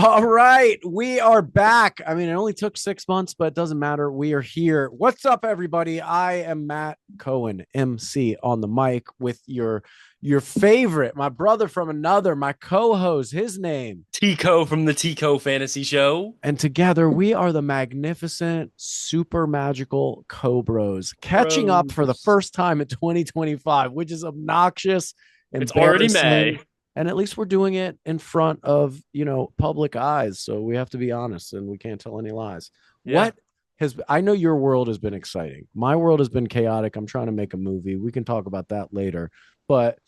All right, we are back. I mean, it only took 6 months, but it doesn't matter. We are here. What's up, everybody? I am Matt Cohen, MC on the mic with your favorite, my brother from another, my co-host, his name. Tico from the Tico Fantasy Show. And together we are the magnificent, super magical Cobros, catching up for the Bros. first time in 2025, which is obnoxious, It's already embarrassing. May. And at least we're doing it in front of, public eyes. So we have to be honest and we can't tell any lies. Yeah. What I know your world has been exciting. My world has been chaotic. I'm trying to make a movie. We can talk about that later. But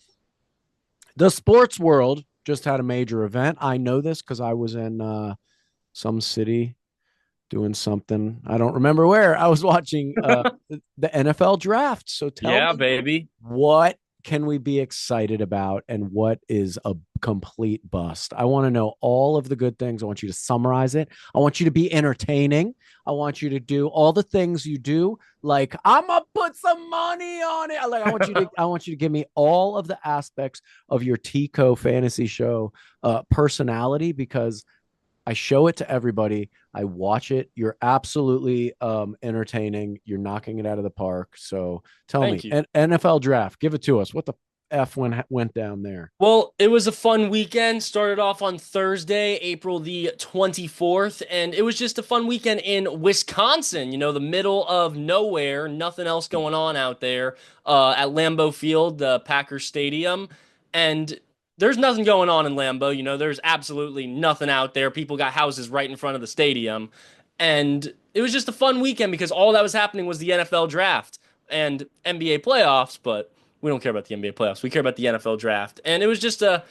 the sports world just had a major event. I know this because I was in some city doing something. I don't remember where. I was watching the NFL draft. So tell Yeah, me, baby. what can we be excited about and what is a complete bust? I want to know all of the good things. I want you to summarize it. I want you to be entertaining. I want you to do all the things you do. Like, I'm gonna put some money on it. Like, I want you to give me all of the aspects of your Tico fantasy show personality, because I show it to everybody. I watch it. You're absolutely entertaining. You're knocking it out of the park. So tell Thank me, you. NFL draft, give it to us. What the F went down there? Well, it was a fun weekend. Started off on Thursday, April the 24th, and it was just a fun weekend in Wisconsin, the middle of nowhere, nothing else going on out there, at Lambeau Field, the Packers Stadium. And there's nothing going on in Lambeau, there's absolutely nothing out there. People got houses right in front of the stadium. And it was just a fun weekend because all that was happening was the NFL draft and NBA playoffs, but we don't care about the NBA playoffs. We care about the NFL draft. And it was just a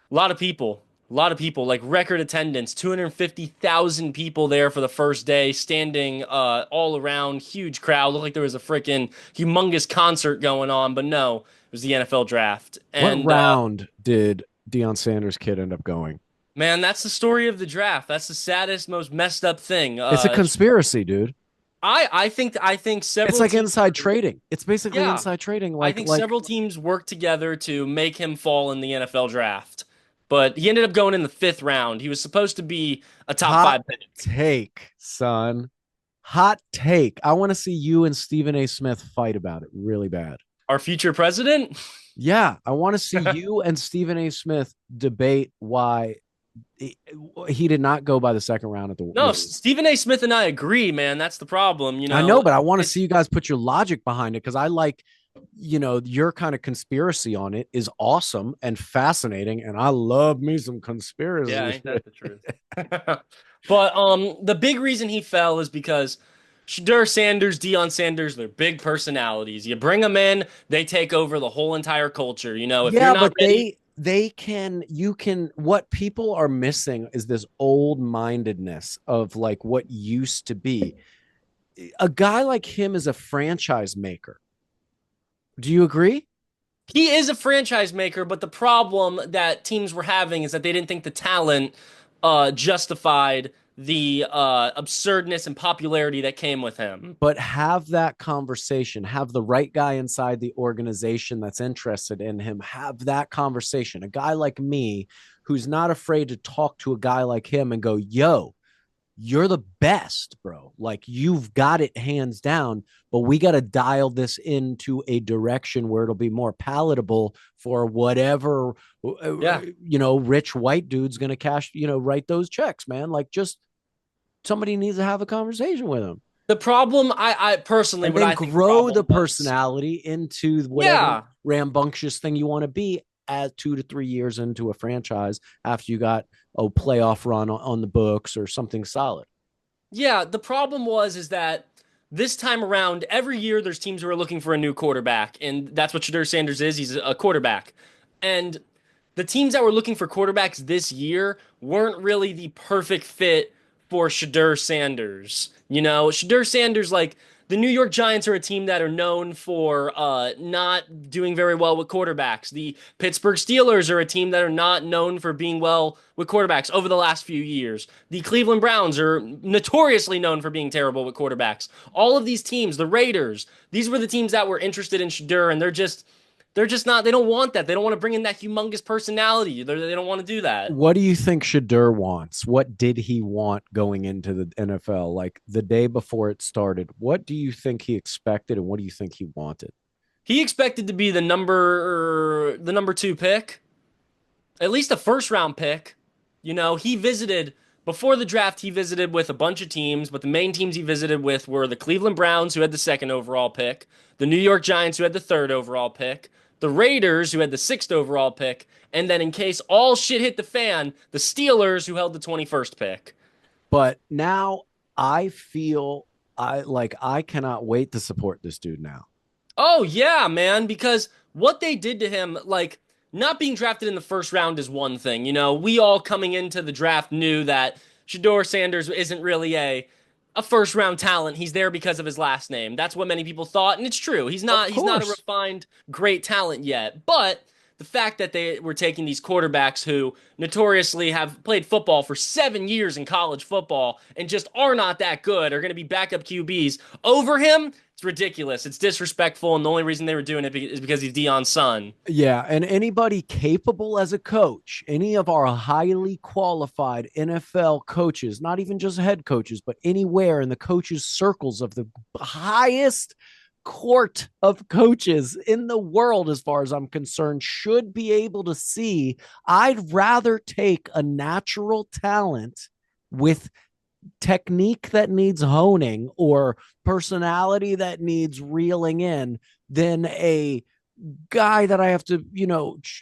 lot of people. A lot of people, like record attendance, 250,000 people there for the first day, standing all around, huge crowd. Looked like there was a freaking humongous concert going on, but no, it was the NFL draft. What And round did Deion Sanders' kid end up going? man, that's the story of the draft. That's the saddest, most messed up thing. It's a conspiracy, dude. I think It's several like teams. inside trading. It's basically Yeah, inside trading. I Like think like several teams worked together to make him fall in the NFL draft, but he ended up going in the fifth round. He was supposed to be a top hot five pick. take, son. Hot take. I want to see you and Stephen A. Smith fight about it really bad. Our future president? Yeah, I want to see you and Stephen A. Smith debate why he did not go by the second round at the. No, Stephen A. Smith and I agree, man. That's the problem. I know, but I want to It, see you guys put your logic behind it because I like, your kind of conspiracy on it is awesome and fascinating, and I love me some yeah, conspiracy. ain't that the truth? But the big reason he fell is because Shadur Sanders, Deion Sanders, they're big personalities. You bring them in, they take over the whole entire culture. If you're Yeah, not but ready, they can you can what people are missing is this old mindedness of like what used to be. A guy like him is a franchise maker. Do you agree? he is a franchise maker, but the problem that teams were having is that they didn't think the talent justified the absurdness and popularity that came with him. But have that conversation, have the right guy inside the organization that's interested in him, have that conversation. A guy like me who's not afraid to talk to a guy like him and go, yo, you're the best, bro. Like, you've got it hands down, but we got to dial this into a direction where it'll be more palatable for whatever, Yeah. rich white dude's going to cash, write those checks, man. Like, just somebody needs to have a conversation with him The problem, I personally, and what then I think the grow the problem was, personality into whatever yeah, rambunctious thing you want to be at 2 to 3 years into a franchise after you got a playoff run on the books or something solid. yeah, the problem was is that this time around, every year there's teams who are looking for a new quarterback, and that's what Shadur Sanders is. He's a quarterback, and the teams that were looking for quarterbacks this year weren't really the perfect fit for Shadur Sanders. Shadur Sanders, like the New York Giants are a team that are known for not doing very well with quarterbacks. The Pittsburgh Steelers are a team that are not known for being well with quarterbacks over the last few years. The Cleveland Browns are notoriously known for being terrible with quarterbacks. All of these teams, the Raiders, these were the teams that were interested in Shadur, and they're just They're just not. They don't want that. They don't want to bring in that humongous personality. They don't want to do that. What do you think Shadur wants? What did he want going into the NFL? Like the day before it started, what do you think he expected and what do you think he wanted? He expected to be the number two pick, at least a first round pick. He visited before the draft. He visited with a bunch of teams, but the main teams he visited with were the Cleveland Browns, who had the second overall pick, the New York Giants, who had the third overall pick, the Raiders, who had the sixth overall pick, and then in case all shit hit the fan, the Steelers, who held the 21st pick. But now I feel I cannot wait to support this dude now. Oh yeah, man, because what they did to him, like not being drafted in the first round is one thing. We all coming into the draft knew that Shador Sanders isn't really a first round talent. He's there because of his last name. That's what many people thought, and it's true. He's Of not a course. refined great talent yet. But the fact that they were taking these quarterbacks who notoriously have played football for 7 years in college football and just are not that good, are going to be backup QBs over him, it's ridiculous. It's disrespectful, and the only reason they were doing it is because he's Deion's son. Yeah, and anybody capable as a coach, any of our highly qualified NFL coaches, not even just head coaches, but anywhere in the coaches' circles of the highest court of coaches in the world, as far as I'm concerned, should be able to see. I'd rather take a natural talent with technique that needs honing or personality that needs reeling in than a guy that I have to,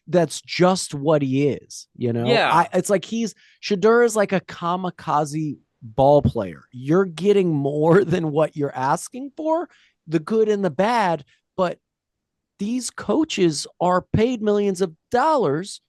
that's just what he is. Yeah, It's like Shadur is like a kamikaze ball player. You're getting more than what you're asking for, the good and the bad, but these coaches are paid millions of dollars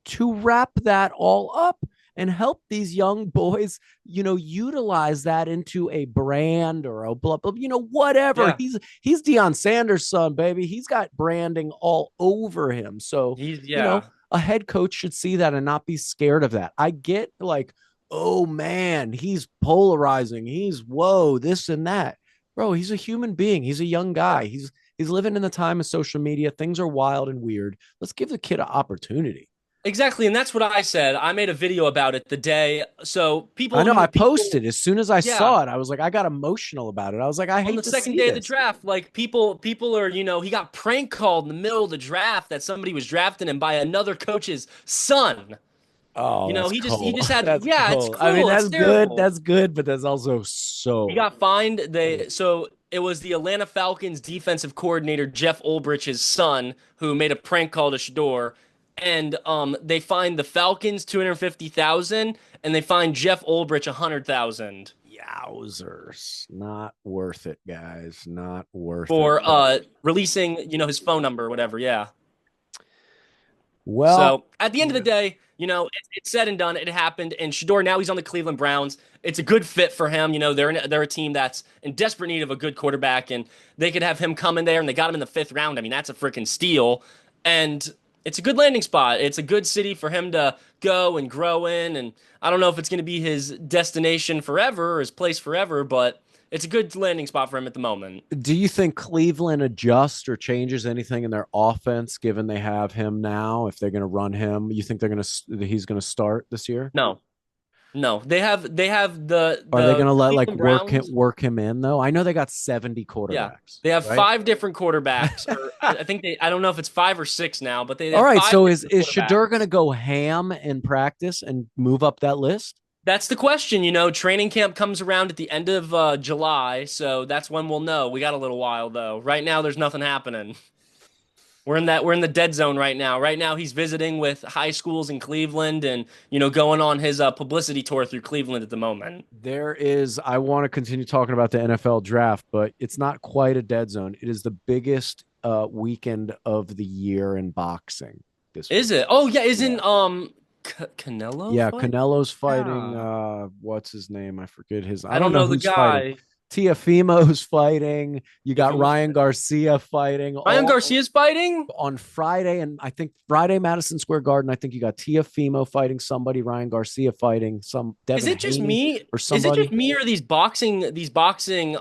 to wrap that all up and help these young boys, utilize that into a brand or a blah, blah, whatever. yeah. He's Deion Sanders' son, baby. He's got branding all over him. So, He's yeah. a head coach should see that and not be scared of that. I get like, oh man, he's polarizing. He's whoa, this and that. Bro, he's a human being. He's a young guy. He's living in the time of social media. Things are wild and weird. Let's give the kid an opportunity. Exactly, and that's what I said. I made a video about it the day. So I people know who I people posted as soon as I yeah, saw it. I was like, I got emotional about it. I was like, I on the hate to second see day of the this. draft, like people are, he got prank called in the middle of the draft that somebody was drafting him by another coach's son. Oh, that's He just cold. had That's yeah, it's cold. I mean, cruel. It's that's good. terrible. That's good, but that's also He so got fined. cold. So it was the Atlanta Falcons defensive coordinator Jeff Ulbrich's son who made a prank call to Shador, and they fined the Falcons 250,000, and they fined Jeff Ulbrich 100,000 Yowzers. Not worth it, guys. Not worth it. for But releasing his phone number or whatever. Yeah. well, So at the end of the day, it's said and done. It happened, and Shador now he's on the Cleveland Browns. It's a good fit for him. They're a team that's in desperate need of a good quarterback, and they could have him come in there, and they got him in the fifth round. I mean, that's a freaking steal, and it's a good landing spot. It's a good city for him to go and grow in, and I don't know if it's going to be his destination forever or his place forever, but it's a good landing spot for him at the moment. do you think Cleveland adjusts or changes anything in their offense given they have him now? If they're going to run him, you think he's going to start this year? No, no, they have the Are they going the to let like Cleveland Browns. work him in though? I know they got 70 Yeah. quarterbacks, They have right? five different quarterbacks, or I think I don't know if it's five or six now, but they All have right, five so different is Shadur going quarterbacks. to go ham in practice and move up that list? That's the question. Training camp comes around at the end of July, so that's when we'll know. We got a little while though. Right now, there's nothing happening. We're in the dead zone right now. Right now, he's visiting with high schools in Cleveland and going on his publicity tour through Cleveland at the moment. I want to continue talking about the NFL draft, but it's not quite a dead zone. It is the biggest weekend of the year in boxing this Is week. it? Oh yeah, Yeah. isn't Canelo Yeah, fight? Canelo's fighting Yeah. what's his name? I forget his. I I don't don't know know the who's fighting. guy. Tiafimo's fighting. You If got you- Ryan Garcia fighting Ryan all Garcia's fighting? on Friday, and I think Friday Madison Square Garden. I think you got Tiafimo fighting somebody, Ryan Garcia fighting some Is Devin it just Haney me? or Is it just somebody. me or these boxing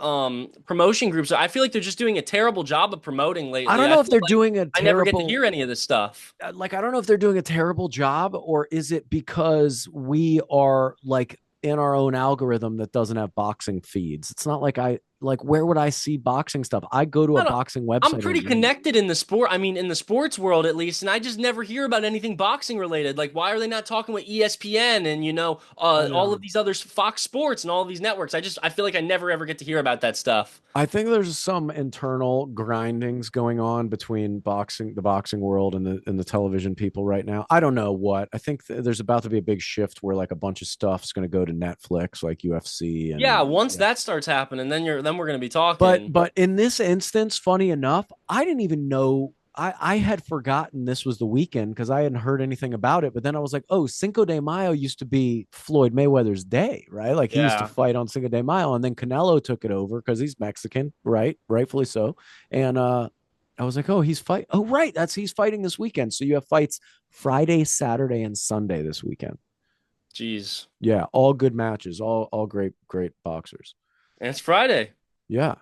promotion groups? I feel like they're just doing a terrible job of promoting I lately. don't I know if feel they're like doing a I never get to terrible hear any of this stuff. like I don't know if they're doing a terrible job, or is it because we are like in our own algorithm that doesn't have boxing feeds. It's not like I like where would I see boxing stuff? I go to a I don't, boxing I'm website pretty and read. connected in the sport. I mean, in the sports world at least, and I just never hear about anything boxing related. Like, why are they not talking with ESPN and I all know. of these other Fox Sports and all of these networks? I feel like I never ever get to hear about that stuff. I think there's some internal grindings going on between the boxing world and the television people right now. I don't know what. I think there's about to be a big shift where like a bunch of stuff's going to go to Netflix, like UFC Yeah, and once yeah. that starts happening, then we're gonna be But talking. but in this instance, funny enough, I didn't even know I had forgotten this was the weekend because I hadn't heard anything about it. But then I was like, oh, Cinco de Mayo used to be Floyd Mayweather's day, right? Like he used to Yeah. fight on Cinco de Mayo, and then Canelo took it over because he's Mexican, right? Rightfully so. And I was like, oh, he's fight. Oh, right, that's he's fighting this weekend. So you have fights Friday, Saturday, and Sunday this weekend. Jeez. Yeah, all good matches, all great boxers. And it's Friday. Yeah.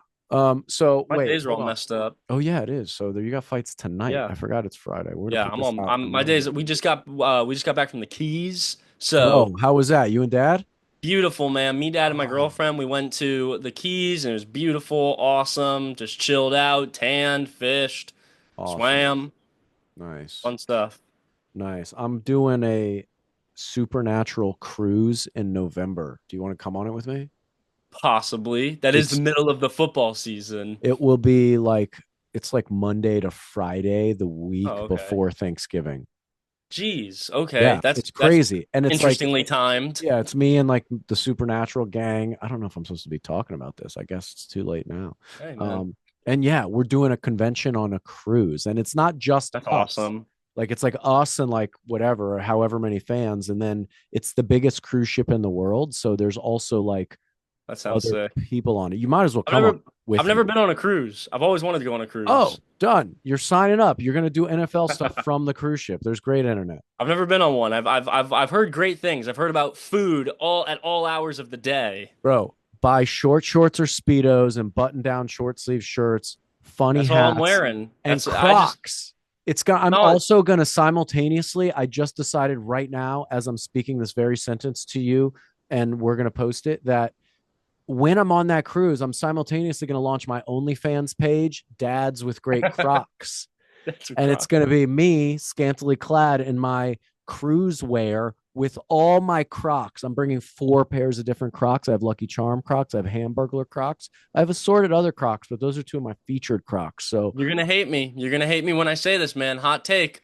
So My wait, days are all hold on. messed up. Oh yeah, it is. So there you got fights tonight. Yeah. I forgot it's Friday. Where to Yeah, put I'm this on out? I'm my days we just got back from the Keys. So Oh, how was that? You and Dad? beautiful, man. Me, dad, and my Oh, girlfriend, we went to the Keys and it was beautiful, awesome. Just chilled out, tanned, fished, awesome. swam, Nice. fun stuff. Nice. I'm doing a supernatural cruise in November. Do you want to come on it with me? Possibly. That is the It's middle of the football season. it will be like it's like Monday to Friday, the Oh, week okay. before Thanksgiving. Jeez. Okay. Yeah, That's it's that's crazy. And it's like interestingly timed. yeah, it's me and like the supernatural gang. I don't know if I'm supposed to be talking about this. I guess it's too late now. Hey, man. Um, and yeah, we're doing a convention on a cruise, and it's not just That's us. awesome. Like it's like us and like whatever, however many fans, and then it's the biggest cruise ship in the world. So there's also like That sounds other sick. people on it. You might as well I've come on never I've with never me. been on a cruise. I've always wanted to go on a Oh, cruise. done. You're signing up. You're gonna do NFL stuff from the cruise ship. There's great internet. I've never been on one. I've heard great things. I've heard about food all at all hours of the day. Bro, buy short shorts or speedos and button down short sleeve shirts, funny That's all I'm hats, wearing. and That's I just Crocs. It's gonna I'm no. also gonna simultaneously, I just decided right now as I'm speaking this very sentence to you, and we're gonna post it, that when I'm on that cruise, I'm simultaneously gonna launch my OnlyFans page, Dads with Great Crocs. That's a And it's crock. going to be me scantily clad in my cruise wear with all my Crocs. I'm bringing 4 pairs of different Crocs. I have Lucky Charm Crocs. I have Hamburglar Crocs. I have assorted other Crocs, but those are two of my featured Crocs. So You're gonna hate me. You're gonna hate me when I say this, man. Hot take.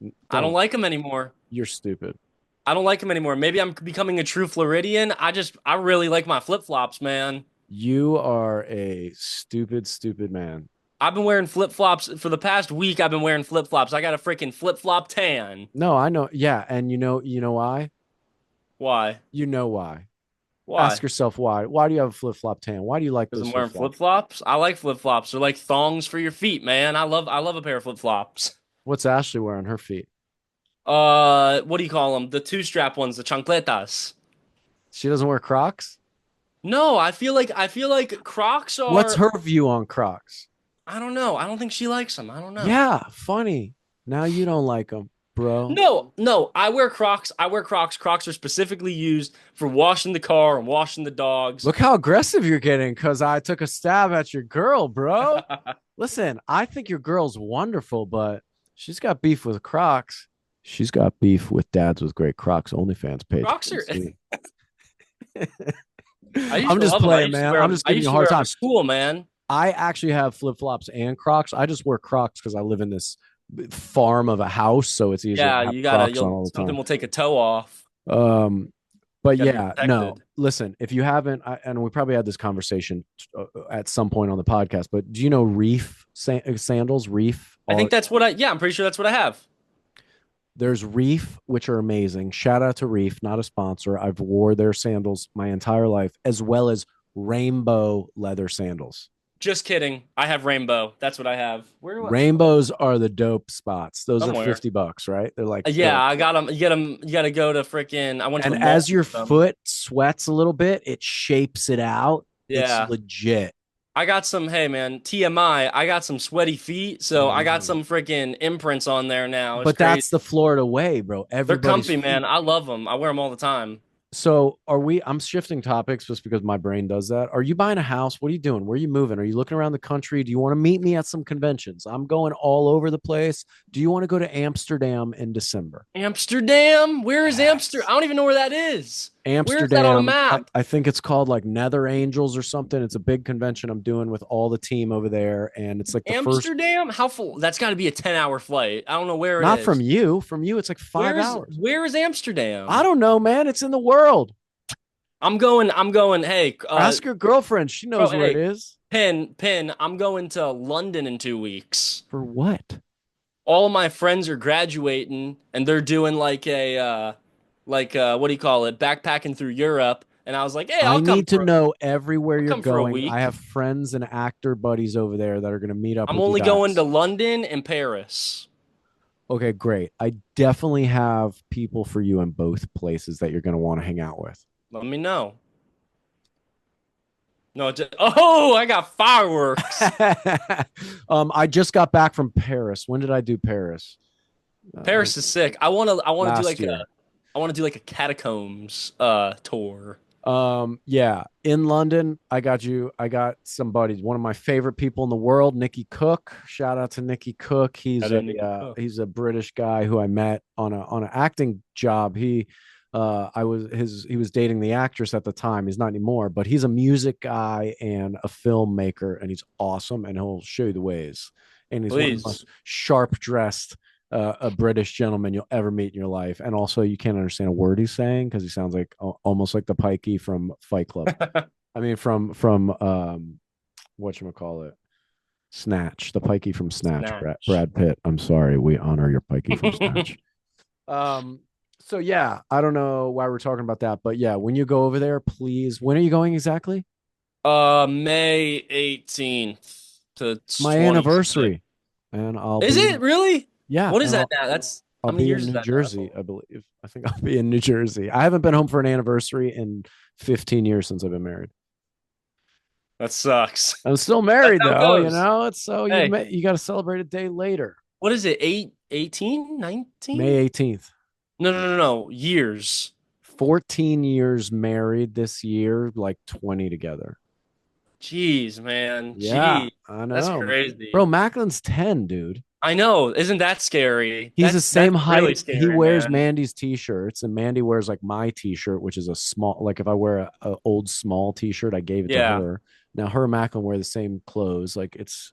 I don't don't. like them anymore. You're stupid. I don't like them anymore. Maybe I'm becoming a true Floridian. I really like my flip-flops, man. You are a stupid, stupid man. I've been wearing flip-flops for the past week. I've been wearing flip-flops. I got a freaking flip-flop tan. No, I know. Yeah. And you know why? Why? You know why. Ask Why? yourself why. Why do you have a flip flop tan? Why do you like Because those I'm flip wearing flops? flip-flops. I like flip-flops. They're like thongs for your feet, man. I love a pair of flip-flops. What's Ashley wearing her feet? What do you call them? The two-strap ones, the chancletas. She doesn't wear Crocs? No, I feel like Crocs What's are. her view on Crocs? I don't know. I don't think she likes them. I don't know. Yeah, funny. Now you don't like them, bro. No, no. I wear Crocs. I wear Crocs. Crocs are specifically used for washing the car and washing the dogs. Look how aggressive you're getting because I took a stab at your girl, bro. Listen, I think your girl's wonderful, but she's got beef with Crocs. She's got beef with Dads with Great Crocs OnlyFans page. Crocs are. I used I'm to just love them. I playing, used to man. wear I'm them. just I giving you used a to hard wear them time. to school, man. I actually have flip flops and Crocs. I just wear Crocs because I live in this farm of a house, so it's easier Yeah, to have you gotta. Crocs on You'll all the something time. will take a toe off. Um, but Got to be yeah, no. protected. Listen, if you haven't, and we probably had this conversation at some point on the podcast, but do you know Reef sandals? Reef, I all think that's what I. Yeah, I'm pretty sure that's what I have. there's Reef, which are amazing. Shout out to Reef, not a sponsor. I've wore their sandals my entire life, as well as rainbow leather sandals. Just kidding. I have rainbow. That's what I have. Where do I? Rainbows are the dope spots. Those are Somewhere. $50, right? They're Yeah, like, I got them. You get them. You got to go to freaking. I went to and the mall as to your get them. foot sweats a little bit, it shapes it out. It's Yeah. legit. I got some, hey man, TMI, I got some sweaty feet, so I got Mhm. some freaking imprints on there now. It's But crazy. that's the Florida way, bro. They're Everybody's comfy, man. feet. I love them. I wear them all the time. So are we? I'm shifting topics just because my brain does that. Are you buying a house? What are you doing? Where are you moving? Are you looking around the country? Do you want to meet me at some conventions? I'm going all over the place. Do you want to go to Amsterdam in December? Amsterdam? Where is Amsterdam? I Yes. don't even know where that is. Where is that on a Amsterdam. map? I think it's called like Nether Angels or something. It's a big convention I'm doing with all the team over there. And it's like the first, Amsterdam? How full? That's got to be a 10-hour flight. I don't know where it not from is. you. From you, it's like 5 hours. Where is I Amsterdam? don't know, man. It's in the world. I'm going, hey, Ask your girlfriend. She bro, knows where it hey, is. Pin, I'm going to London in 2 weeks. For what? All of my friends are graduating and they're doing what do you call it, backpacking through Europe, and I was like, hey, I need to know everywhere I'll you're come for a going. I week. have friends and actor buddies over there that are going to meet up I'm with you only going to guys. London and Paris. Okay, great. I definitely have people for you in both places that you're going to want to hang out with. Let me know. No, oh, I got fireworks. I just got back from Paris. When did I do Paris? Uh, Paris is sick. I want to do Last like a year. catacombs tour. Yeah, in London, I got you. I got some buddies. One of my favorite people in the world, Nicky Cook. Shout out to Nicky Cook. I didn't Nicky Cook. He's a British guy who I met on an acting job. He was dating the actress at the time. He's not anymore, but he's a music guy and a filmmaker, and he's awesome. And he'll show you the ways. And he's one of the Please. most sharp dressed a British gentleman you'll ever meet in your life. And also, you can't understand a word he's saying because he sounds like almost like the Pikey from Fight Club. I mean, from what you call it, Snatch, the Pikey from Snatch. Snatch. Brad Pitt. I'm sorry, we honor your Pikey from Snatch. Um. So yeah, I don't know why we're talking about that, but yeah, when you go over there, please. When are you going exactly? May 18th to It's my 26th. anniversary, and I'll Is be it really? yeah, What is and that now? That's I'll how many be in years is New that Jersey, now? I believe. I think I'll be in New Jersey. I haven't been home for an anniversary in 15 years since I've been married. That sucks. I'm still That's married how it though, goes. It's so Hey, you got to celebrate a day later. what is it? 18, May 19? 18th. No, no, no, no. Years. 14 years married this year, like 20 together. Jeez, man. Yeah, Jeez. I That's know. Bro, crazy. Macklin's 10, dude. I know. Isn't that scary? He's the That's same really height. He scary, wears man. Mandy's t-shirts, and Mandy wears like my t-shirt, which is a small. Like if I wear a old small t-shirt, I gave it to Yeah. her. Now her and Macklin wear the same clothes. Like it's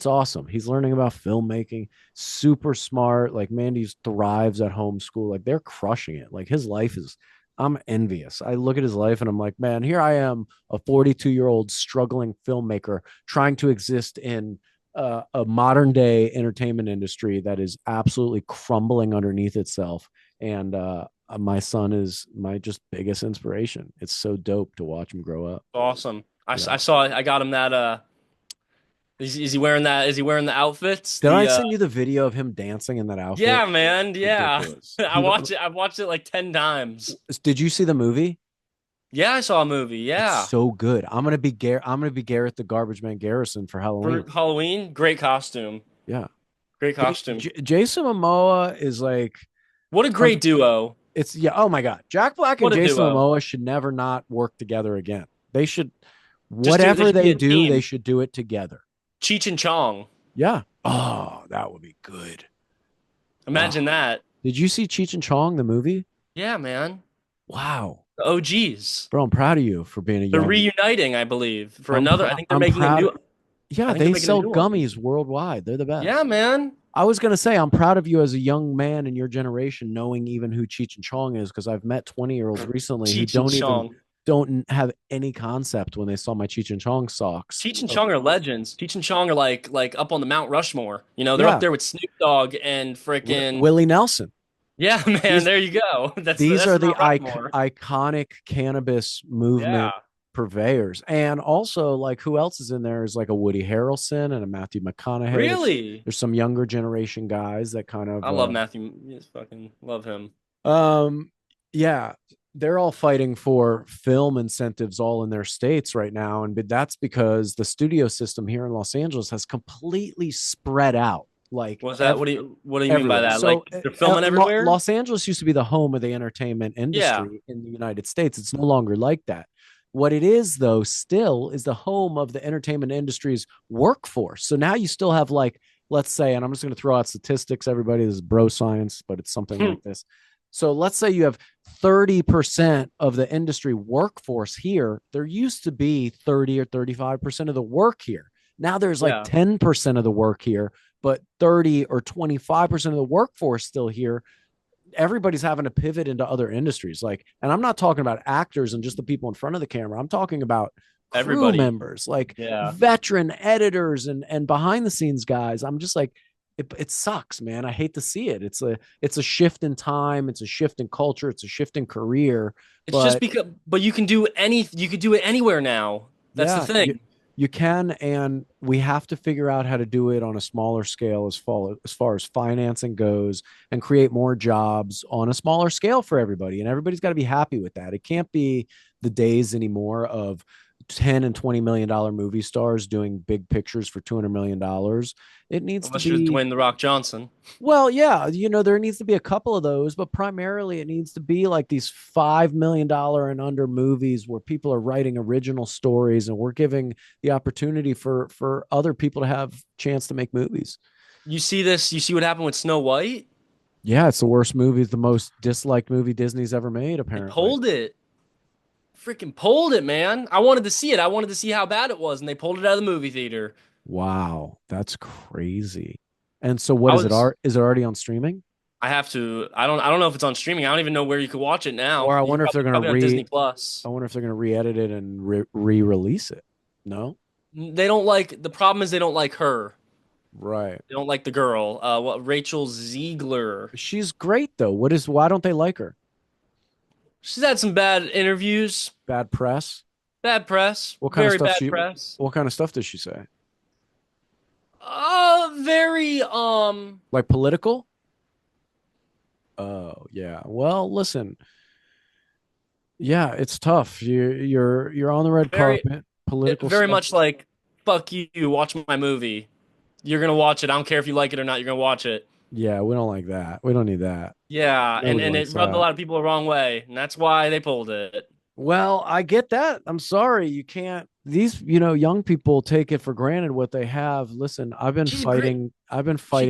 awesome. He's learning about filmmaking. Super smart. Like Mandy's thrives at home school. Like they're crushing it. Like his life is. I'm envious. I look at his life and I'm like, man, here I am, a 42-year-old struggling filmmaker trying to exist in a modern day entertainment industry that is absolutely crumbling underneath itself. And my son is my just biggest inspiration. It's so dope to watch him grow up. Awesome. Yeah. I saw I got him that is he wearing that? Is he wearing the outfits? Did I The send you the video of him dancing in that outfit? Yeah, man. Yeah. Ridiculous. I watch it. I've watched it like 10 times. Did you see the movie? Yeah, I saw a movie. It's Yeah. so good. I'm gonna be Garrett the Garbage Man Garrison for For Halloween. Halloween, great costume. Yeah. Great costume. Jason Momoa is like What a from great duo. it's yeah. Oh my God, Jack Black and What a Jason duo. Momoa should never not work together again. They should They whatever should be they a do, they team. should do it together. Cheech and Chong. Yeah. Oh, that would be good. Imagine Oh, that. did you see Cheech and Chong the movie? Yeah, man. Wow, The OGs. bro, I'm proud of you for being a They're young. reuniting, I believe, for another. I think they're I'm making a proud. new. Yeah, I think they're they making a sell new one. gummies worldwide. They're the Yeah, best. man. I was gonna say I'm proud of you as a young man in your generation, knowing even who Cheech and Chong is, because I've met 20-year-olds recently who Cheech and Chong. don't have any concept when they saw my Cheech and Chong socks. Cheech and Chong are legends. Cheech and Chong are like up on the Mount Rushmore. You know, they're up Yeah, there with Snoop Dogg and frickin' Willie Nelson. yeah, man. These There you go. these That's are the the Mount Rushmore. iconic cannabis movement Yeah. purveyors. And also, like, who else is in there is like a Woody Harrelson and a Matthew McConaughey. Really? There's some younger generation guys that kind I of love Matthew. Yes, fucking love him. um yeah, they're all fighting for film incentives all in their states right now, and that's because the studio system here in Los Angeles has completely spread out, like What's that? What do you mean by everywhere. that? Like So they're filming everywhere? Los Angeles used to be the home of the entertainment Yeah. industry in the United States. It's no longer like that. What it is, though, still is the home of the entertainment industry's workforce. So now you still have, like, let's say, and I'm just going to throw out statistics, everybody, this is bro science, but it's something like this. So let's say you have 30% of the industry workforce here. There used to be 30 or 35% of the work here. Now there's like Yeah. 10% of the work here, but 30 or 25% of the workforce still here. Everybody's having to pivot into other industries. Like, and I'm not talking about actors and just the people in front of the camera. I'm talking about crew Everybody. members, like Yeah. veteran editors and behind the scenes guys. I'm just like, it sucks, man. I hate to see it. It's a shift in time. It's a shift in culture. It's a shift in career. It's just But because, but you could do it anywhere now. That's the yeah, you thing. you can, and we have to figure out how to do it on a smaller scale as far as financing goes, and create more jobs on a smaller scale for everybody. And everybody's got to be happy with that. It can't be the days anymore of 10 and $20 million movie stars doing big pictures for $200 million. It needs to Unless you're be, Dwayne the Rock Johnson. well, yeah, there needs to be a couple of those, but primarily it needs to be like these $5 million and under movies where people are writing original stories, and we're giving the opportunity for other people to have chance to make movies. You see this, you see what happened with Snow White? Yeah, it's the worst movie, it's the most disliked movie Disney's ever made, They apparently. pulled it. Freaking pulled it, man. I wanted to see it. I wanted to see how bad it was, and they pulled it out of the movie theater. Wow, that's crazy. And so what I is it? was Is it already on streaming? I have to I don't know if it's on streaming. I don't even know where you could watch it now. Or I You could wonder if they're probably on Disney Plus. I wonder if they're gonna re-edit it and re-release it. No? They don't like the problem is they don't like her. Right. They don't like the girl. What Rachel Ziegler. She's great though. Why don't they like her? She's had some bad interviews, Bad press? bad press, What kind of very stuff bad she press. what kind of stuff does she say? Very Like political? Oh, yeah. Well, listen. Yeah, it's tough. You're on the red very carpet. Political very stuff. much like fuck you, watch my movie. You're gonna watch it. I don't care if you like it or not. You're gonna watch it. Yeah, we don't like that. We don't need that. Yeah, Nobody and it likes rubbed a that. lot of people the wrong way, and that's why they pulled it. Well, I get that. I'm sorry. You can't, these, young people take it for granted what they have. Listen, I've been She's a fighting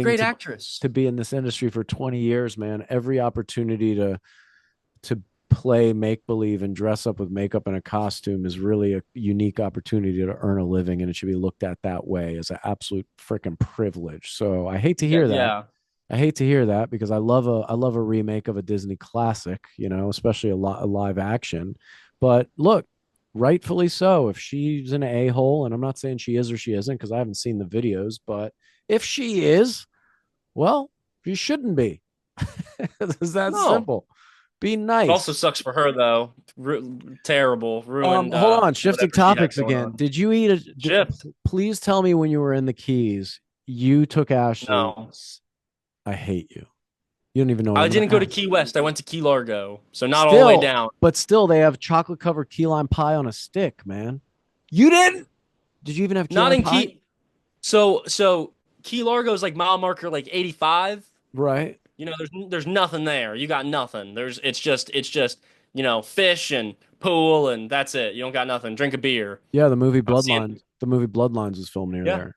great to actress. be in this industry for 20 years, man. Every opportunity to play make believe and dress up with makeup and a costume is really a unique opportunity to earn a living, and it should be looked at that way as an absolute freaking privilege. So I hate to Yeah, hear that. yeah. I hate to hear that because I love a remake of a Disney classic, especially a live action. But look, rightfully so. If she's an a-hole, and I'm not saying she is or she isn't because I haven't seen the videos, but if she is, well, she shouldn't be. It's that No. simple. Be It also nice. sucks for her though. Terrible. Ruined Hold on, shifting whatever she had topics going again. on. Did you eat Shift. please tell me when you were in the Keys, you took No. Ashley's. I hate you. You don't even know what I I'm going didn't to go to ask. Key West. I went to Key Largo. So not all the way Still, down. but still, they have chocolate covered key lime pie on a stick, man. You didn't? Did you even have key Not lime in pie? Key. So Key Largo is like mile marker like 85. Right. There's nothing there. You got nothing. Fish and pool and that's it. You don't got nothing. Drink a beer. Yeah, the movie I was seeing, Bloodlines. The movie Bloodlines was filmed near yeah. there.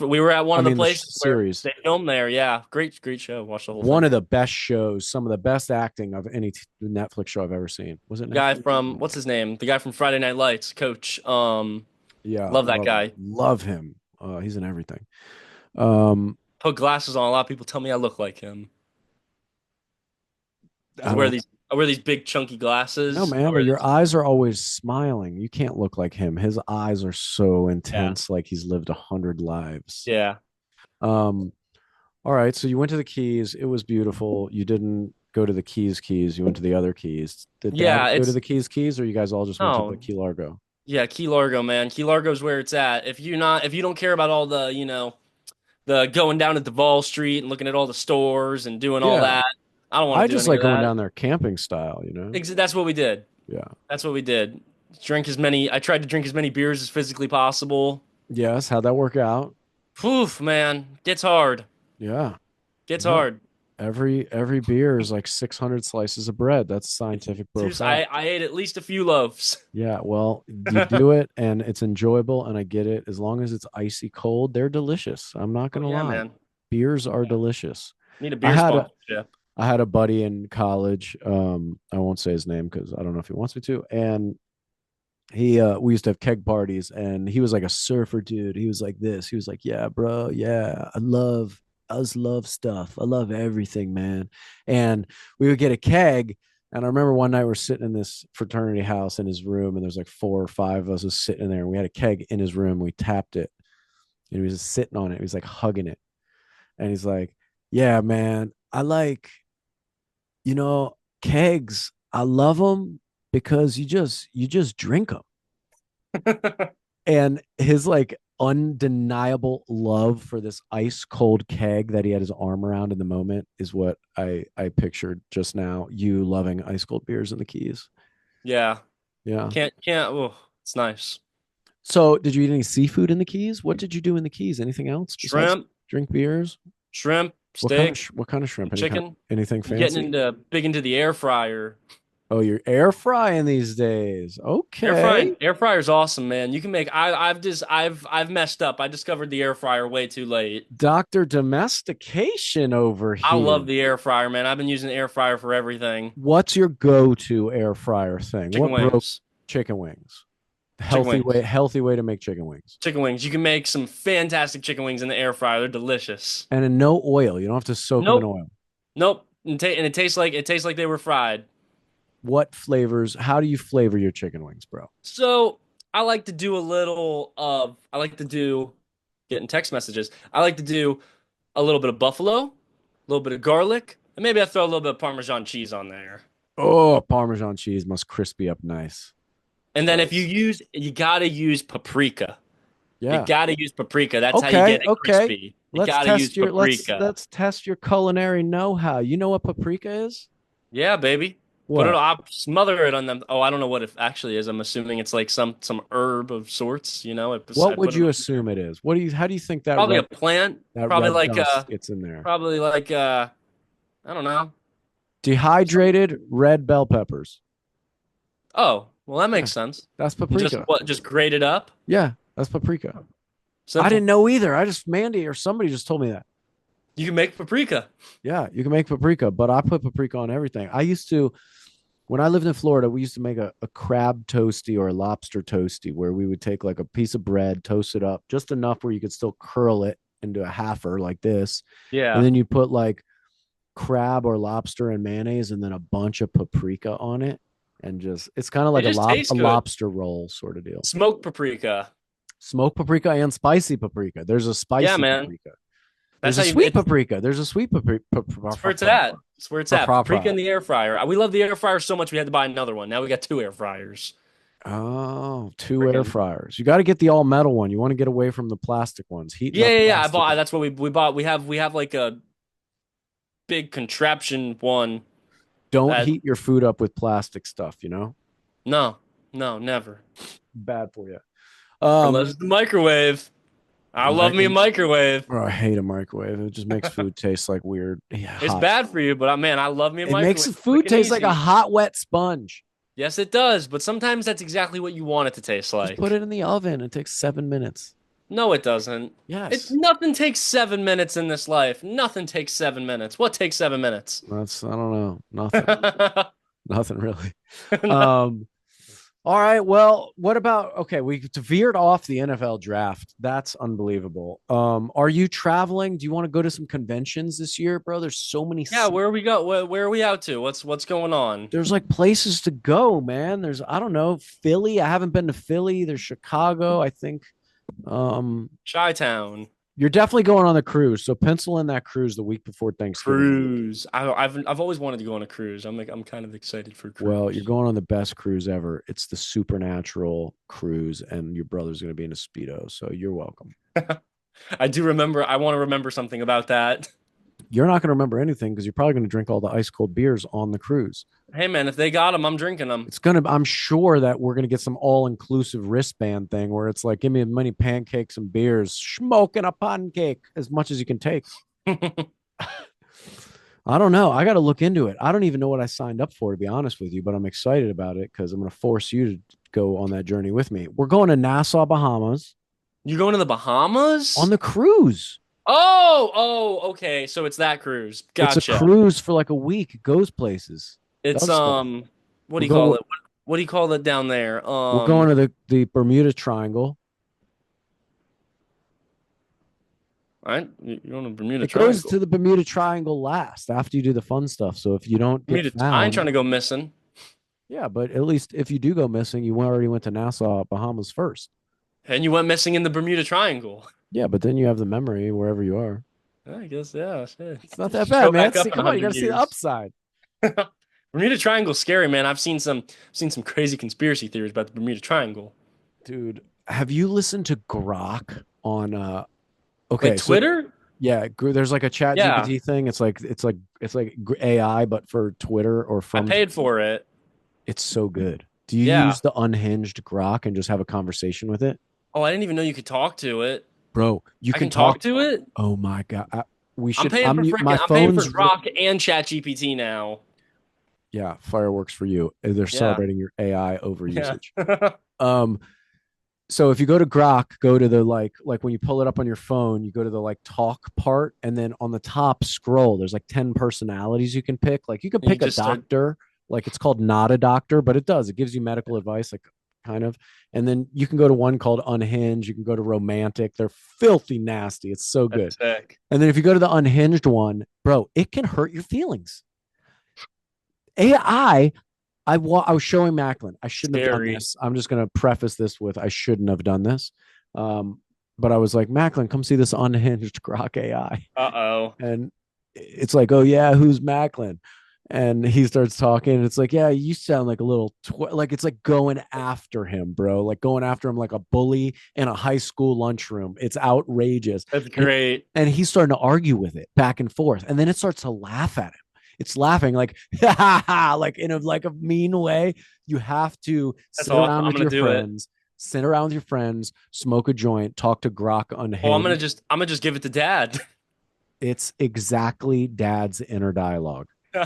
We were at one I of the mean, the places where series. they filmed there. Yeah. Great show. Watched the whole One thing. of the best shows, some of the best acting of any Netflix show I've ever seen. Was it Guy Netflix? from what's his name? The guy from Friday Night Lights, Coach. Yeah, Love that guy. love him. He's in everything. Um, Put glasses on. A lot of people tell me I look like him. I Because don't I wear these big chunky know, glasses. I man, but wear your these. eyes are always smiling. You can't look like him. His eyes are so Yeah. intense, like he's lived 100 lives. Yeah. Um, all right, so you went to the Keys. It was beautiful. You didn't go to the Keys. You went to the other Keys. Did Dad Yeah. go to the Keys, or you guys all just went to the No. Key Largo? Yeah, Key Largo, man. Key Largo's where it's at. If you don't care about all the, the going down to Duval Street and looking at all the stores and doing all Yeah. that, I don't want I to do just any like of going that. down there camping style, you know? That's what we did. Yeah. That's what we did. Drink as many. I tried to drink as many beers as physically possible. Yes. How'd that work out? Poof, man, gets hard. Yeah. Gets Yeah. hard. Every beer is like 600 slices of bread. That's scientific bro fact. I ate at least a few loaves. Yeah, well, you do it and it's enjoyable and I get it. As long as it's icy cold, they're delicious. I'm not Oh gonna yeah, lie. man. Beers are Yeah. delicious. Need a I beer had a sponsorship. I had a buddy in college. I won't say his name because I don't know if he wants me to. And he we used to have keg parties and he was like a surfer dude. He was like this. He was like, "Yeah, bro. Yeah, I just love stuff. I love everything, man." And we would get a keg. And I remember one night we're sitting in this fraternity house in his room, and there's like 4 or 5 of us just sitting in there. And we had a keg in his room. We tapped it, and he was just sitting on it. He was like hugging it, and he's like, "Yeah, man, I like, kegs. I love them because you just drink them." And his like undeniable love for this ice cold keg that he had his arm around in the moment is what I pictured just now. You loving ice cold beers in the Keys. Yeah. Yeah. Can't. Oh, it's nice. So, did you eat any seafood in the Keys? What did you do in the Keys? Anything else besides Shrimp, drink beers? steak, What kind of shrimp? chicken. Anything I'm getting fancy? into big into the air fryer. Oh, you're air frying these days. Okay. Air fryer's awesome, man. You can make. I've messed up. I discovered the air fryer way too late. Dr. Domestication over I here. love the air fryer, man. I've been using the air fryer for everything. What's your go-to air fryer thing? Chicken What broke wings. chicken wings? Chicken wings. Healthy way to make chicken wings. Chicken wings. You can make some fantastic chicken wings in the air fryer. They're delicious. And in no oil. You don't have to soak them in Nope. oil. Nope. And it tastes like they were fried. What flavors? How do you flavor your chicken wings, bro? So I like to do a little of I like to do getting text messages. I like to do a little bit of buffalo, a little bit of garlic, and maybe I throw a little bit of Parmesan cheese on there. Oh, Parmesan cheese must crispy up nice. And then if Yes. you gotta use paprika. You Yeah. gotta use paprika. That's how you Okay. get it Okay. crispy. You gotta use paprika. Let's test your culinary know-how. You know what paprika is? Yeah, baby. Put it What? I'll smother it on them. Oh, I don't know what it actually is. I'm assuming it's like some herb of sorts, you know. I What would put it you on assume it is? How do you think probably a plant. that Probably red like dust gets in there? probably like I don't know. Dehydrated red bell peppers. Oh, well, that Yeah, makes sense. that's Just paprika. what? Just grate it up. Yeah, that's paprika. I Simple. didn't know either. I just Mandy or somebody just told me that. You can make paprika. Yeah, you can make paprika, but I put paprika on everything. I used to when I lived in Florida, we used to make a crab toasty or a lobster toasty where we would take like a piece of bread, toast it up just enough where you could still curl it into a halfer like this. And Yeah, then you put like crab or lobster and mayonnaise and then a bunch of paprika on it. And just it's kind of it like just tastes a good. lobster roll sort of deal. Smoked paprika. Smoked paprika and spicy paprika. There's a Yeah, spicy man. paprika. That's There's how a you. sweet paprika. There's a sweet paprika. It's where it's at. It's where it's at. Paprika in the air fryer. We love the air fryer so much we had to buy another one. Now we got two air fryers. Oh, two air Freaking fryers. You got to get the all metal one. You want to get away from the plastic ones. Heating yeah, up yeah, yeah. I plastic. bought. That's what we bought. We have like a big contraption one. Don't That heat your food up with plastic stuff, you know? no, no, never. Bad for you. Unless it's the microwave. I love me a Micro- microwave. I hate a microwave. It just makes food taste like weird. Yeah, It's hot. bad for you, but man, I love me a It makes microwave. the Quick food and taste like a easy. hot, wet sponge. Yes, it does, but sometimes that's exactly what you want it to taste Just put it like. in the oven. It takes 7 minutes. No, it doesn't. It Yes. nothing takes 7 minutes in this life. Nothing takes 7 minutes. What takes 7 minutes? I don't know. Nothing. Nothing really. No. Um, All right. Well, what about okay? We veered off the NFL draft. That's unbelievable. Are you traveling? Do you want to go to some conventions this year, bro? There's so many. Yeah, where we go? Where are we out to? What's going on? There's like places to go, man. There's I don't know Philly. I haven't been to Philly. There's Chicago. I think. Um, Chi-Town. You're definitely going on the cruise. So pencil in that cruise the week before Thanksgiving week. Cruise. I've always wanted to go on a cruise. I'm kind of excited for Well, you're cruise. going on the best cruise ever. It's the supernatural cruise, and your brother's going to be in a Speedo. So you're welcome. I do remember. I want to remember something about that. You're not going to remember anything because you're probably going to drink all the ice cold beers on the cruise. Hey man, if they got them, I'm drinking them. It's going to, I'm sure that we're going to get some all inclusive wristband thing where it's like, give me as many pancakes and beers, smoking a pancake as much as you can take. I don't know. I got to look into it. I don't even know what I signed up for, to be honest with you, but I'm excited about it because I'm going to force you to go on that journey with me. We're going to Nassau, Bahamas You going to the on Bahamas? the cruise. Okay. So it's that cruise. It's a Gotcha. cruise for like a week. It goes places, It's does stuff. what do We're you call go. it? What do you call it down there? We're going to the Bermuda Triangle. Right? You're on the Bermuda It goes Triangle. to the Bermuda Triangle last after you do the fun stuff. So if you don't get I ain't trying found, to go missing. yeah, but at least if you do go missing, you already went to Nassau, Bahamas first. And you went missing in the Bermuda Triangle. Yeah, but then you have the memory wherever you are. I guess, yeah, shit. It's not that Just bad, go man. back See, up in come on, you got 100 to see the years. upside. Bermuda Triangle's scary, man. I've seen some crazy conspiracy theories about the Bermuda Triangle. Dude, have you listened to Grok on Like okay, so Twitter? yeah, there's like a chat Yeah, GPT thing. It's like AI but for Twitter or I from paid for it. it's so good. Do you Yeah. use the unhinged Grok and just have a conversation with it? Oh, I didn't even know you could talk to it. Bro, you I can can talk talk. to it? Oh my God. We should I'm my I'm paying for phone's Grok and ChatGPT now. yeah, fireworks for you. They're Yeah. celebrating your AI over Yeah. usage. Um so if you go to Grok, go to the like when you pull it up on your phone, you go to the like talk part, and then on the top scroll, there's like 10 personalities you can pick. Like you can And you pick a just start doctor, like it's called not a doctor, but it gives you medical advice, like kind of. And then you can go to one called Unhinged. You can go to Romantic. They're filthy nasty. It's so that's good. sick. And then if you go to the Unhinged one, bro, it can hurt your feelings. AI, I was showing Macklin. I shouldn't have done Scary. this. I'm just going to preface this with I shouldn't have done this. Um, but I was like, Macklin, come see this unhinged Grok AI. Uh-oh. And it's like, oh, yeah, who's Macklin? And he starts talking. And it's like, yeah, you sound like a little, like it's like going after him, bro. Like going after him like a bully in a high school lunchroom. It's outrageous. That's And, great. and he's starting to argue with it back and forth. And then it starts to laugh at him. It's laughing like like in a mean way. You have to That's sit awesome. around I'm with gonna your do it. friends, sit around with your friends, smoke a joint, talk to Grok Oh, unhinged. I'm gonna just give it to dad. It's exactly dad's inner dialogue. Wait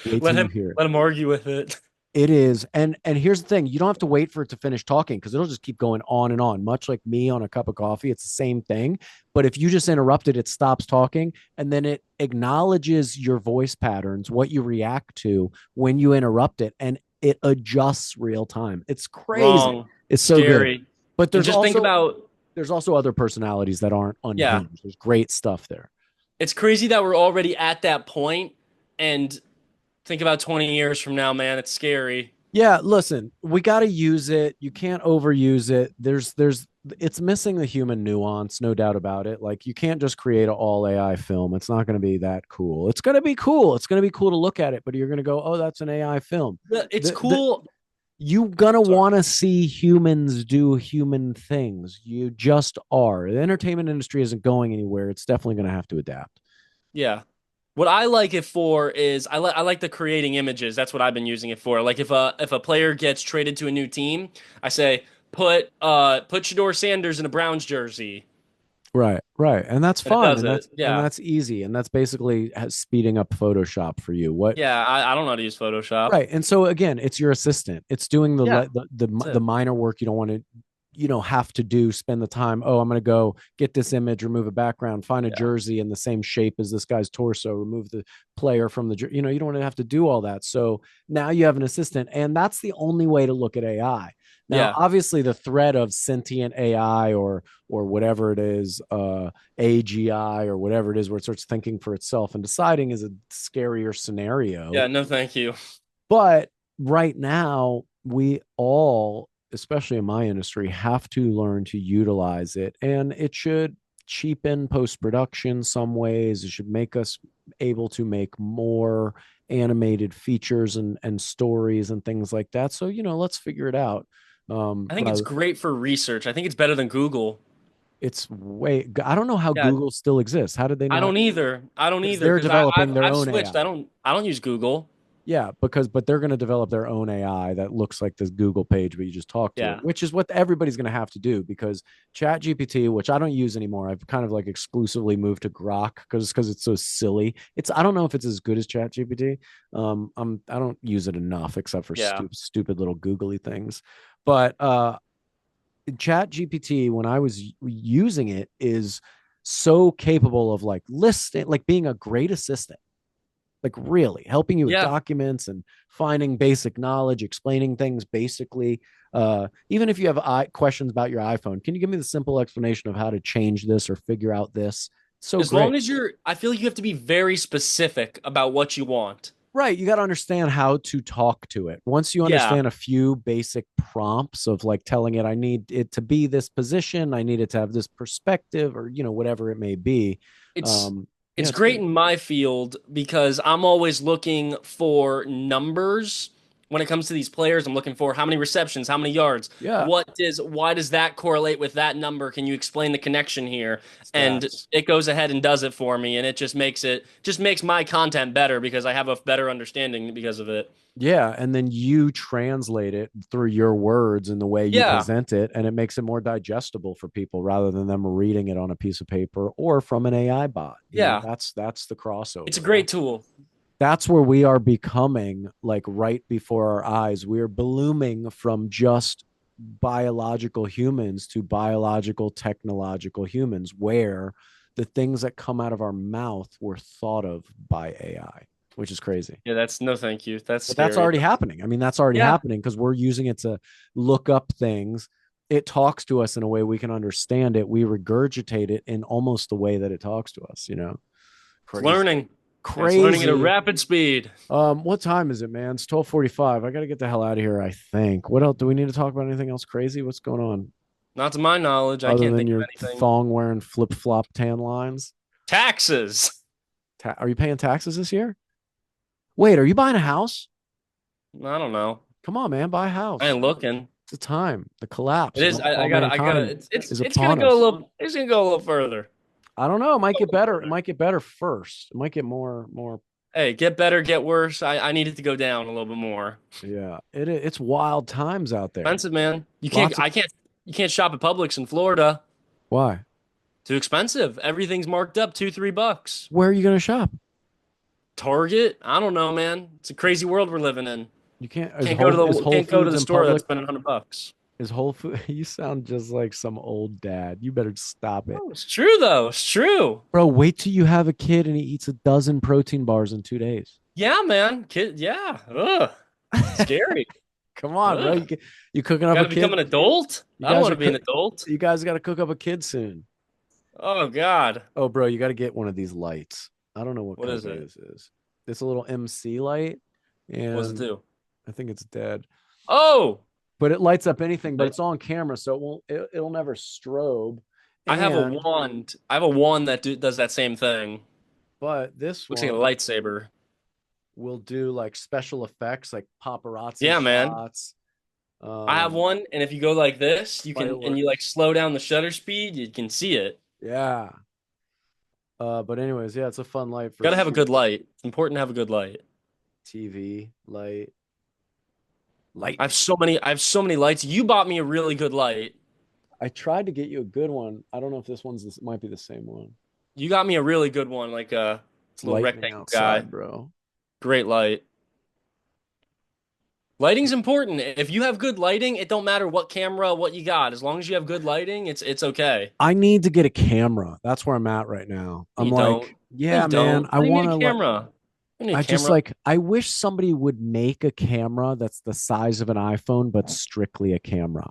till Let you him hear it. let him argue with it. It is. And here's the thing, you don't have to wait for it to finish talking because it'll just keep going on and on, much like me on a cup of coffee. It's the same thing. But if you just interrupt it, it stops talking and then it acknowledges your voice patterns, what you react to when you interrupt it, and it adjusts real time. It's crazy. Wrong. It's so good. Scary. But And just think about, there's also other personalities that aren't yeah, unhinged. There's great stuff there. it's crazy that we're already at that point and think about 20 years from now, man. It's scary. Yeah, listen, we got to use it. You can't overuse it. It's missing the human nuance, no doubt about it. Like you can't just create an all AI film. It's not going to be that cool. It's going to be cool. It's going to be cool to look at it, but you're going to go, "Oh, that's an AI film." It's The cool. you gonna Sorry. want to see humans do human things. You just are. The entertainment industry isn't going anywhere. It's definitely going to have to adapt. Yeah. What I like it for is I like the creating images. That's what I've been using it for. Like if a player gets traded to a new team, I say put Shador Sanders in a Browns jersey, Right, right. And that's and it fun does and it. Yeah. that's easy and that's basically speeding up Photoshop for you. What Yeah, I don't know how to use Photoshop. Right. And so again, it's your assistant. It's doing Yeah, the that's the it. minor work you don't want to have to do, spend the time, oh, I'm going to go get this image, remove a background, find a Yeah. jersey in the same shape as this guy's torso, remove the player from you don't want to have to do all that. So now you have an assistant, and that's the only way to look at AI. Now, Yeah. obviously the threat of sentient AI or whatever it is, AGI or whatever it is, where it starts thinking for itself and deciding is a scarier scenario. Yeah, no thank you. But right now, we all especially in my industry, have to learn to utilize it. And it should cheapen post production some ways. It should make us able to make more animated features and stories and things like that. So, let's figure it out. I think it's Rather, great for research. I think it's better than Google. I don't know how Yeah, Google still exists. How did they I not? don't either. I don't Because either they're because I developing I've their I've own switched. AI. I don't use Google. Yeah, but they're going to develop their own AI that looks like this Google page, but you just talk to it, Yeah. which is what everybody's going to have to do because Chat GPT, which I don't use anymore, I've kind of like exclusively moved to Grok because it's so silly. I don't know if it's as good as Chat GPT. I don't use it enough except for Yeah. stupid little googly things. But Chat GPT, when I was using it, is so capable of like listing, like being a great assistant, like really helping you with Yeah. documents and finding basic knowledge, explaining things basically. Even if you have questions about your iPhone, can you give me the simple explanation of how to change this or figure out this? So As long great. as I feel like you have to be very specific about what you want. Right. You got to understand how to talk to it. Once you Yeah. understand a few basic prompts of like telling it, I need it to be this position, I need it to have this perspective, or, whatever it may be. It's Yeah, it's it's great great. in my field because I'm always looking for numbers when it comes to these players. I'm looking for how many receptions, how many yards, Yeah. why does that correlate with that number? Can you explain the connection here? And Stats. it goes ahead and does it for me, and it just makes my content better because I have a better understanding because of it. Yeah, and then you translate it through your words and the way you Yeah, present it, and it makes it more digestible for people rather than them reading it on a piece of paper or from an AI bot. yeah. That's the It's a crossover. great tool. That's where we are becoming like right before our eyes. We are blooming from just biological humans to biological technological humans, where the things that come out of our mouth were thought of by AI, which is crazy. Yeah, that's no thank you. That's But that's scary. already happening. I mean, that's already Yeah, happening because we're using it to look up things. It talks to us in a way we can understand it. We regurgitate it in almost the way that it talks to us. it's Crazy. learning. And it's learning at a Crazy. rapid speed. What time is it, man? It's 12:45. I gotta get the hell out of here, I think. What else do we need to talk about? Anything else crazy? What's going on? Not to my knowledge, I Other can't than think of your anything. thong wearing flip flop tan lines? Taxes. Are you paying taxes this year? Wait, are you buying a house? I don't know. Come on, man, buy a I house. ain't looking. It's the time. The It collapse of is. I all gotta. mankind is It's gonna upon go a us. little. It's gonna go a little further. I don't know. It might Go a get little better. It further. might get better first. It might get more. Hey, get better, get worse. I need it to go down a little bit more. Yeah, it's wild times out there. Expensive, man. You can't. Lots of I can't. You can't shop at Publix in Florida. why? Too expensive. Everything's marked up $2, $3. Where are you gonna shop? Target. I don't know, man. It's a crazy world we're living in. You can't. Is Whole Can't go to Foods the in store without public? spending $100. Is Whole Food? You sound just like some old dad. You better stop it, Oh, it's true though. It's true. bro. Wait till you have a kid and he eats a dozen protein bars in 2 days. Yeah, man. Kid. Yeah. Ugh. Scary. Come on, bro. Ugh. You cooking up Got a to become kid? an adult? You I don't guys want are to be an adult. you guys got to cook up a kid soon. Oh God. Oh, bro, you got to get one of these lights. I don't know what What is company it? this is. It's a little MC light, What does it and do? I think it's dead. Oh, But it lights up anything, but I it's on camera, so it won't. It'll never strobe. I have a And wand. I have a wand that does that same thing. but this Looks like a one lightsaber. will do like special effects, like paparazzi Yeah, man. shots, I have um, one, and if you go like this, you can and you like fireworks. slow down the shutter speed, you can see it. Yeah. But anyways, yeah, it's a fun light for Got to have a good shooting light. It's important to have a good light. TV light. I have Lightning. so many lights. You bought me a really good light. I tried to get you a good one. I don't know if this might be the same one. You got me a really good one, like a It's little lightning rectangle guy. outside, bro. Great light. Lighting's important. If you have good lighting, it don't matter what camera, what you got. As long as you have good lighting, it's okay. I need to get a camera. That's where I'm at right now. No, I'm you don't. like, No, you yeah, man, don't. I Why do you want need to a like camera? You need a I just camera. like I wish somebody would make a camera that's the size of an iPhone but strictly a camera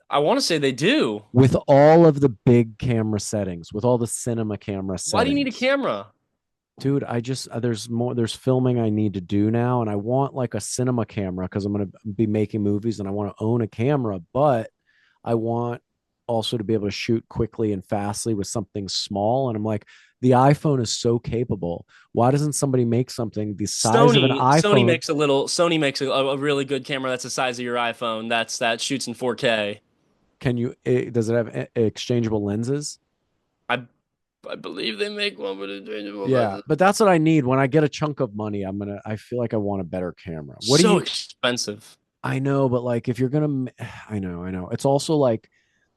I want to say they do. with all of the big camera settings, with all the cinema camera Why do you need a settings. camera? Dude, I just there's filming I need to do now, and I want like a cinema camera because I'm gonna be making movies and I want to own a camera, but I want also to be able to shoot quickly and fastly with something small. And I'm like, the iPhone is so capable. Why doesn't somebody make something the size of an iPhone? Sony makes a really good camera that's the size of your iPhone. That shoots in 4K. Does it have exchangeable lenses? I I believe they make one with a Yeah, but that's what I need when I get a chunk of money. I feel like I want a better camera. What do so you, expensive. I know, but like if you're gonna, I know. It's also like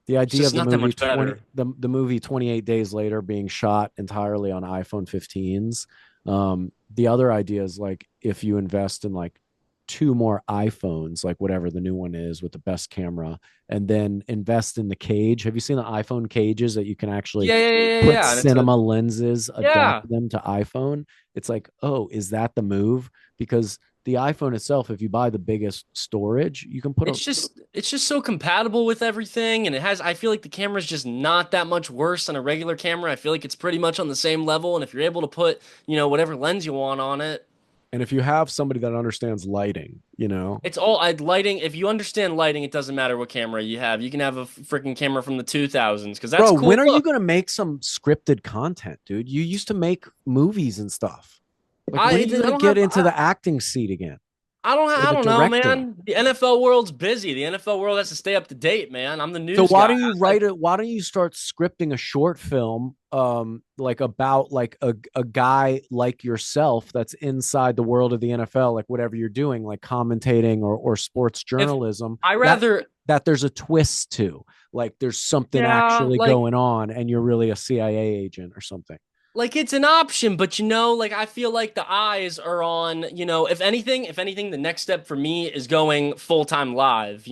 the It's idea of just not that much better. the movie 28 Days Later being shot entirely on iPhone 15s. The other idea is like if you invest in like two more iPhones, like whatever the new one is with the best camera, and then invest in the cage. Have you seen the iPhone cages that you can actually put Yeah. And it's a cinema lenses, adapt yeah. them to iPhone? It's like, oh, is that the move? Because the iPhone itself, if you buy the biggest storage, you can put a It's just so compatible with everything, and I feel like the camera's just not that much worse than a regular camera. I feel like it's pretty much on the same level, and if you're able to put, whatever lens you want on it, and if you have somebody that understands lighting, it's all lighting. If you understand lighting, it doesn't matter what camera you have. You can have a freaking camera from the 2000s because that's bro, cool. when are you Look, going to make some scripted content, dude? You used to make movies and stuff. Like, when are you I going to don't get have into the acting seat again or I the don't know, directing? man. The NFL world's busy. The NFL world has to stay up to date, man. I'm the So news why guy. don't you write it? Why don't you start scripting a short film, like about like a guy like yourself that's inside the world of the NFL, like whatever you're doing, like commentating or sports If journalism, I that rather there's a twist to, like there's something Yeah, actually going on, and you're really a CIA agent or something. like it's an option, but like I feel like the eyes are on, if anything, the next step for me is going full-time live,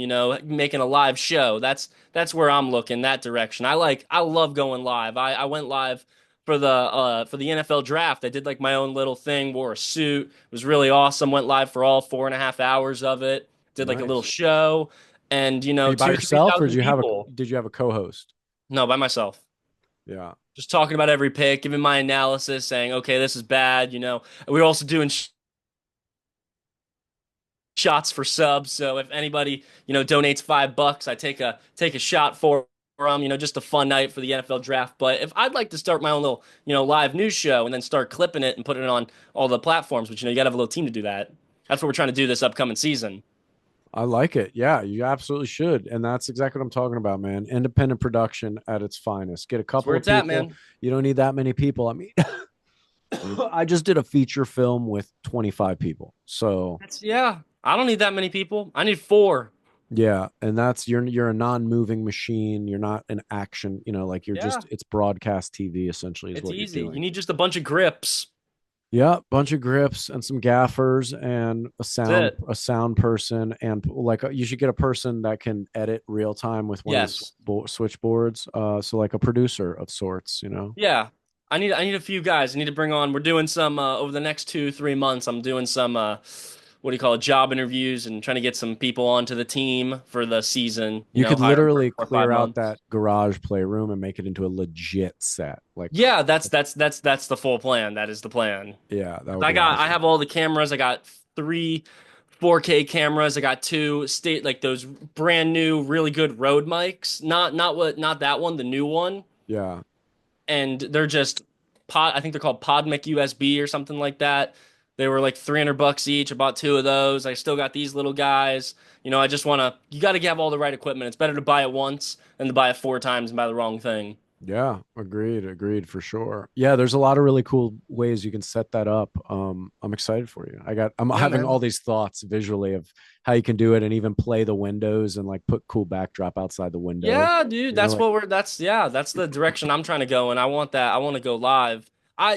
making a live show. That's where I'm looking, that direction. I love going live. I went live for the NFL draft. I did like my own little thing, wore a suit. It was really awesome. Went live for all 4.5 hours of it. Did like a little Nice. show and Are you by two, three yourself, or thousand people. did you have a co-host? No, by myself. Yeah. Just talking about every pick, giving my analysis, saying, okay, this is bad. We're also doing shots for subs. So if anybody, donates $5, I take a shot for them. Just a fun night for the NFL draft. But if I'd like to start my own little, live news show and then start clipping it and putting it on all the platforms, which you gotta have a little team to do that. That's what we're trying to do this upcoming season. I like it. Yeah, you absolutely should. And that's exactly what I'm talking about, man. Independent production at its finest. Get a That's where couple of it's at, people. man. You don't need that many people. I mean, I just did a feature film with 25 people. So, Yeah. I don't need that many people. I need four. yeah, and that's you're a non-moving machine. You're not an action, like you're Yeah. just it's broadcast TV essentially is It's what you're easy. You doing. need just a bunch of grips. Yeah, bunch of grips and some gaffers and That's it. a sound person, and like you should get a person that can edit real time with one of the Yes. switchboards. So like a producer of sorts. Yeah. I need a few guys. I need to bring on. We're doing some over the next 2, 3 months. I'm doing some what do you call it, job interviews and trying to get some people onto the team for the season, You could hire them for literally 4 or 5 clear out months. that garage playroom and make it into a legit set. Like, Yeah, that's the full plan. That is the plan. yeah, that would I be got I awesome. have all the cameras. I got three 4K cameras. I got two state like those brand new, really good Rode mics. Not that one, the new one. Yeah, And they're just I think they're called PodMic USB or something like that. They were like $300 each. I bought two of those. I still got these little guys. I just want to, you got to have all the right equipment. It's better to buy it once than to buy it 4 times and buy the wrong thing. yeah, agreed for sure. Yeah, there's a lot of really cool ways you can set that up. I'm excited for you. I'm Yeah, having all man. these thoughts visually of how you can do it and even play the windows and like put cool backdrop outside the window. Yeah, dude, Like that's the direction I'm trying to go. And I want that. I want to go live. I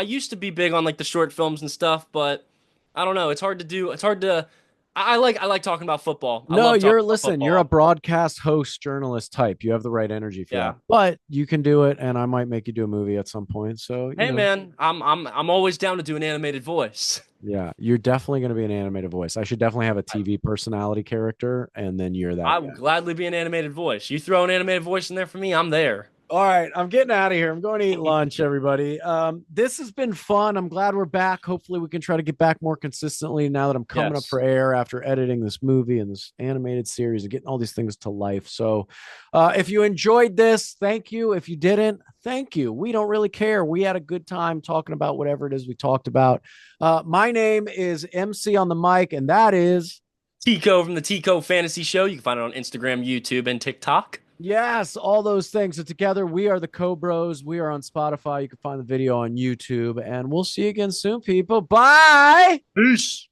used to be big on like the short films and stuff, but I don't know. It's hard to do. It's hard to, I like talking about football. I no, love talking about listen, you're a football. broadcast host journalist type. You have the right energy for that. Yeah. But you can do it, and I might make you do a movie at some point. So, Hey, man, I'm always down to do an animated voice. yeah, you're definitely going to be an animated voice. I should definitely have a TV personality character, and then you're that I guy. will gladly be an animated voice. You throw an animated voice in there for me, I'm there. All right, I'm getting out of here. I'm going to eat lunch, everybody. This has been fun. I'm glad we're back. Hopefully, we can try to get back more consistently now that I'm coming up for Yes. air after editing this movie and this animated series and getting all these things to life. So, if you enjoyed this, thank you. If you didn't, thank you. We don't really care. We had a good time talking about whatever it is we talked about. My name is MC on the mic, and that is. Tico from the Tico Fantasy Show. You can find it on Instagram, YouTube, and TikTok. Yes, all those things. So together we are the Cobros. We are on Spotify. You can find the video on YouTube, and we'll see you again soon, people. Bye. Peace.